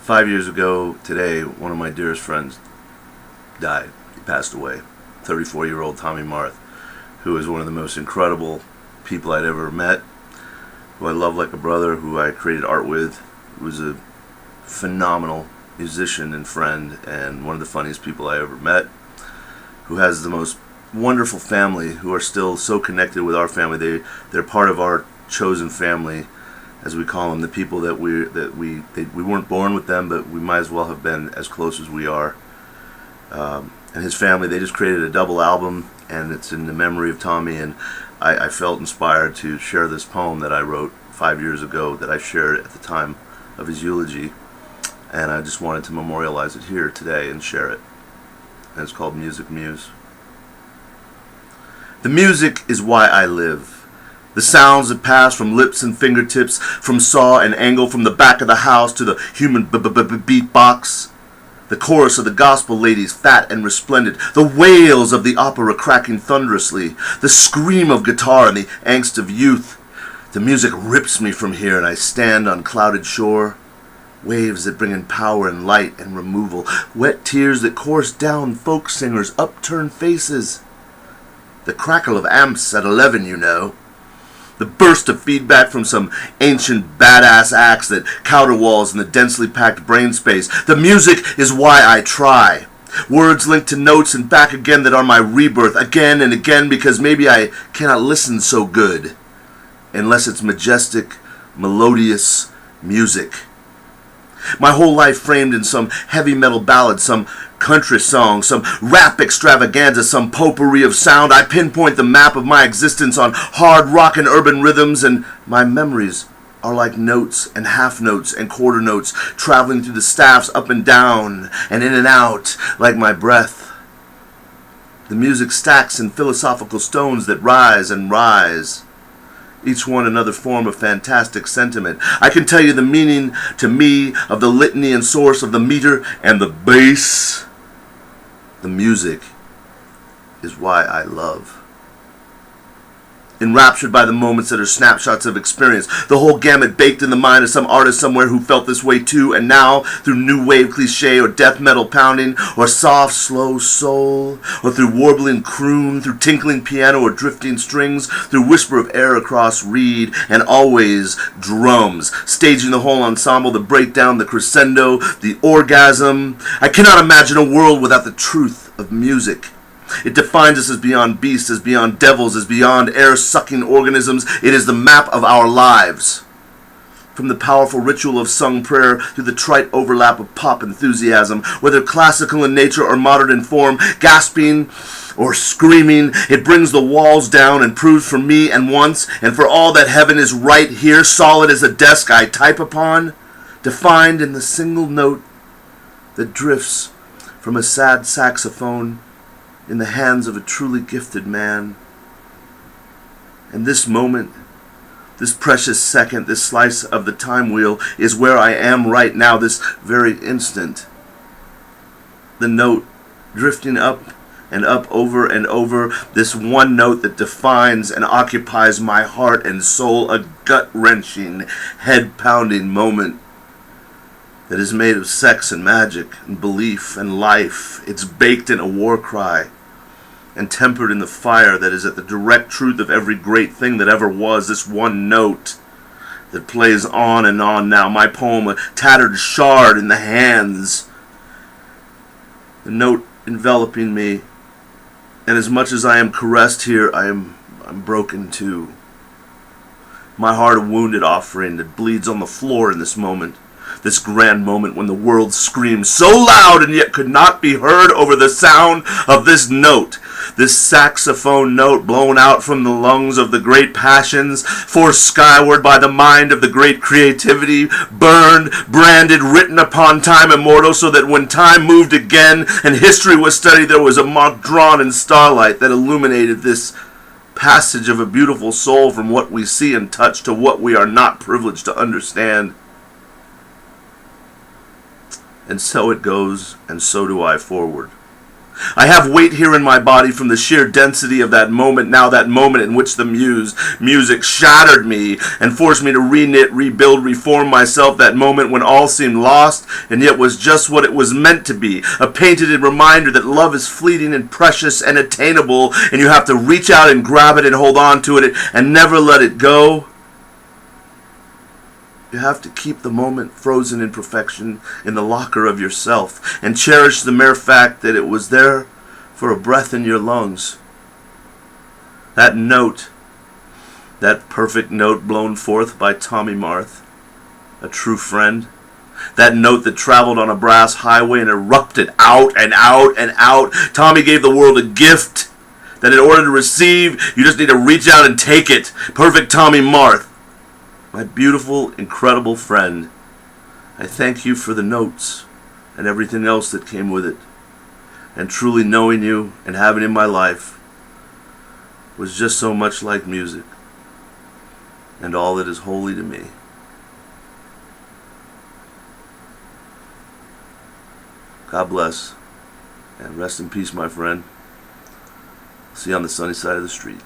5 years ago today, one of my dearest friends died. He passed away. 34-year-old Tommy Marth, who is one of the most incredible people I'd ever met, who I love like a brother, who I created art with, who was a phenomenal musician and friend, and one of the funniest people I ever met, who has the most wonderful family, who are still so connected with our family. They're part of our chosen family, as we call them, the people that we weren't born with them, but we might as well have been as close as we are. And his family, they just created a double album, and it's in the memory of Tommy, and I felt inspired to share this poem that I wrote 5 years ago that I shared at the time of his eulogy, and I just wanted to memorialize it here today and share it. And it's called Music Muse. The music is why I live. The sounds that pass from lips and fingertips, from saw and angle, from the back of the house to the human beatbox. The chorus of the gospel ladies, fat and resplendent. The wails of the opera cracking thunderously. The scream of guitar and the angst of youth. The music rips me from here, and I stand on clouded shore. Waves that bring in power and light and removal. Wet tears that course down folk singers' upturned faces. The crackle of amps at 11, you know. The burst of feedback from some ancient badass axe that counterwalls in the densely packed brain space. The music is why I try. Words linked to notes and back again that are my rebirth, again and again, because maybe I cannot listen so good unless it's majestic, melodious music. My whole life framed in some heavy metal ballad, some country song, some rap extravaganza, some potpourri of sound. I pinpoint the map of my existence on hard rock and urban rhythms, and my memories are like notes and half notes and quarter notes traveling through the staffs up and down and in and out like my breath. The music stacks in philosophical stones that rise and rise, each one another form of fantastic sentiment. I can tell you the meaning to me of the litany and source of the meter and the bass. The music is why I love. Enraptured by the moments that are snapshots of experience, the whole gamut baked in the mind of some artist somewhere who felt this way too, and now, through new wave cliche or death metal pounding, or soft, slow soul, or through warbling croon, through tinkling piano or drifting strings, through whisper of air across reed, and always drums, staging the whole ensemble, the breakdown, the crescendo, the orgasm. I cannot imagine a world without the truth of music. It defines us as beyond beasts, as beyond devils, as beyond air-sucking organisms. It is the map of our lives. From the powerful ritual of sung prayer to the trite overlap of pop enthusiasm, whether classical in nature or modern in form, gasping or screaming, it brings the walls down and proves for me and once and for all that heaven is right here, solid as a desk I type upon, defined in the single note that drifts from a sad saxophone in the hands of a truly gifted man. And this moment, this precious second, this slice of the time wheel is where I am right now, this very instant. The note drifting up and up over and over, this one note that defines and occupies my heart and soul, a gut-wrenching, head-pounding moment that is made of sex and magic and belief and life. It's baked in a war cry and tempered in the fire that is at the direct truth of every great thing that ever was. This one note that plays on and on now. My poem, a tattered shard in the hands. The note enveloping me. And as much as I am caressed here, I'm broken too. My heart a wounded offering that bleeds on the floor in this moment. This grand moment when the world screams so loud and yet could not be heard over the sound of this note. This saxophone note blown out from the lungs of the great passions, forced skyward by the mind of the great creativity, burned, branded, written upon time immortal, so that when time moved again and history was studied, there was a mark drawn in starlight that illuminated this passage of a beautiful soul from what we see and touch to what we are not privileged to understand. And so it goes, and so do I forward. I have weight here in my body from the sheer density of that moment, now that moment in which the music shattered me and forced me to reknit, rebuild, reform myself, that moment when all seemed lost and yet was just what it was meant to be, a painted reminder that love is fleeting and precious and attainable, and you have to reach out and grab it and hold on to it and never let it go. You have to keep the moment frozen in perfection in the locker of yourself and cherish the mere fact that it was there for a breath in your lungs. That note, that perfect note blown forth by Tommy Marth, a true friend, that note that traveled on a brass highway and erupted out and out and out. Tommy gave the world a gift that in order to receive, you just need to reach out and take it. Perfect Tommy Marth. My beautiful, incredible friend, I thank you for the notes and everything else that came with it. And truly knowing you and having in my life was just so much like music and all that is holy to me. God bless and rest in peace, my friend. See you on the sunny side of the street.